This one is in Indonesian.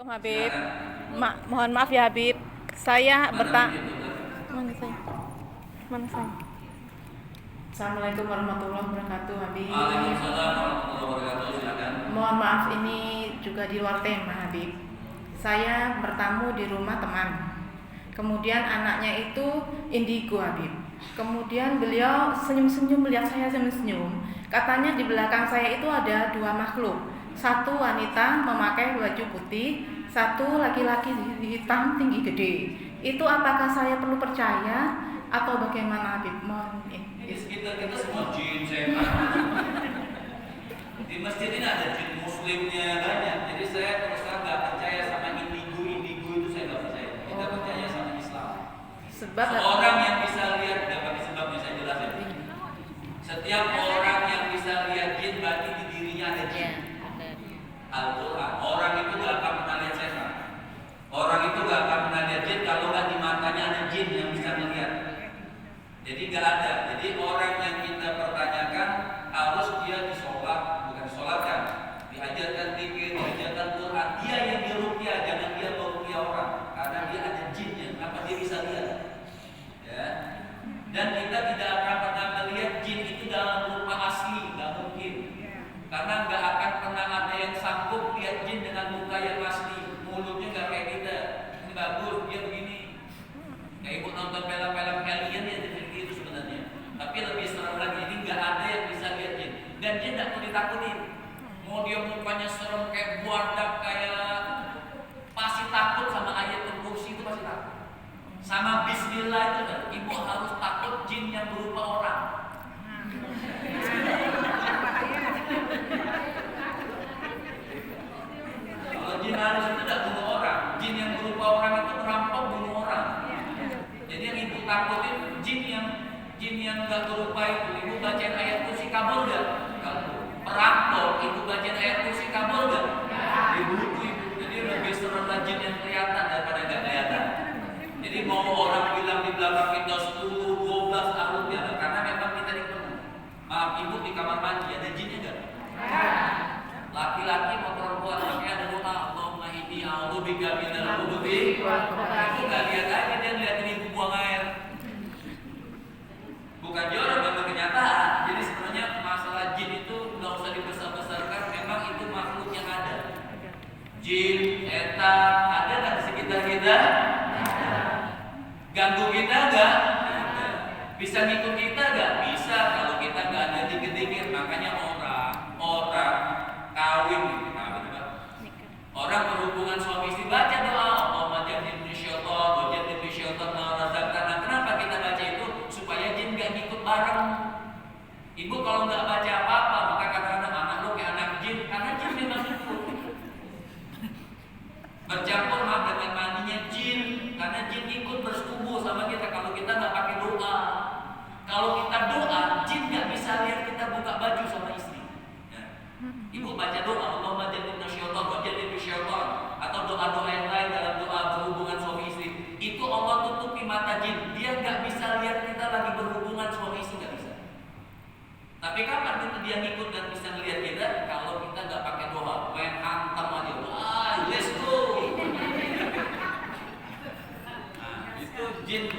Habib, mohon maaf ya Habib, saya bertanya. Mana saya? Mana saya? Assalamualaikum warahmatullahi wabarakatuh, Habib. Waalaikumsalam warahmatullahi wabarakatuh. Silakan. Mohon maaf, ini juga di luar tema, Habib. Saya bertamu di rumah teman. Kemudian anaknya itu indigo, Habib. Kemudian beliau senyum-senyum melihat saya senyum-senyum. Katanya di belakang saya itu ada dua makhluk. Satu wanita memakai baju putih, satu laki-laki hitam tinggi gede. Itu apakah saya perlu percaya atau bagaimana, Habib? Mohon Kita semua jin, setan. Di masjid ini ada jin muslimnya banyak. Jadi saya terus terang nggak percaya sama indigo itu, saya nggak percaya. Kita percaya sama Islam. Sebab seorang yang bisa lihat, nggak pakai sebabnya saya jelasin. Setiap orang yang bisa lihat jin berarti di dirinya ada jin. Al-Quran. Orang itu gak akan pernah lihat setan. Orang itu gak akan pernah lihat jin kalau gak di matanya ada jin yang bisa melihat. Jadi gak ada. Jadi orang yang kita pertanyakan harus dia disolat, bukan disolatkan, diajarkan zikir, diajarkan Quran. Dia yang diruqyah, jangan dia meruqyah orang. Karena dia ada jinnya, apa dia bisa lihat? Ya. Dan kita tidak akan pernah melihat jin itu dalam rupa asli, gak mungkin. Karena nggak akan pernah ada yang sanggup lihat jin dengan muka yang asli, mulutnya nggak kayak kita. Ini bagus, dia begini. Kayak ibu nonton film-film alien ya seperti itu sebenarnya. Tapi lebih serem lagi, ini nggak ada yang bisa lihat jin. Dan jin nggak perlu ditakutin. Mau dia mukanya serem kayak buadak, kayak pasti takut sama ayat kursi itu pasti takut. Sama Bismillah itu kan, ibu harus takut jin yang berupa orang. Jin halus itu tidak bunuh orang. Jin yang berupa orang itu merampok bunuh orang. Jadi yang ibu takutin jin yang nggak berupa itu. Ibu bacain ayat kursi kabur nggak? Perampok ibu bacain ayat kursi kabur nggak? Ibu. Jadi lebih serem jin yang kelihatan daripada nggak kelihatan. Jadi mau orang bilang di belakang kita 10, 12 tahun ya, karena memang kita dipenuh. Maaf ibu di kamar mandi ada jinnya nggak? Laki-laki mau perempuan pakai ada doa Allahumma inni a'udzubika minal khubuthi. Enggak lihat aja dia ngeliatin ibu buang air. Bukan jorok, memang kenyataan. Jadi sebenarnya masalah jin itu nggak usah dibesar-besarkan. Memang itu makhluk yang ada. Jin, setan ada nggak di sekitar kita? Ganggu kita nggak? Bisa ngikut kita nggak? Bisa kalau kita nggak ada dikit-dikit. Makanya orang kawin gitu, orang berhubungan suami istri baca doa Allahumma jannibni syaitan wa jannibni syaitan ma razaqtana. Kenapa kita baca itu? Supaya jin gak ngikut bareng. Ibu kalau nggak baca apa-apa maka kata anak lu kayak anak jin, karena jin memang ikut bercampur dengan mandinya jin, karena jin ikut bersetubuh sama kita kalau kita nggak pakai doa. Kalau kita doa, jin nggak bisa lihat kita buka baju sama istri. Ibu baca doa Allahumma jannibna syaitan wa jannibni syaitan, atau doa-doa yang lain dalam doa berhubungan suami istri. Itu Allah tutupi mata jin. Dia nggak bisa lihat kita lagi berhubungan suami istri, nggak bisa. Tapi kapan itu dia ngikut dan bisa melihat kita? Kalau kita nggak pakai doa, main hantam aja. Wah, let's go. Nah, itu jin.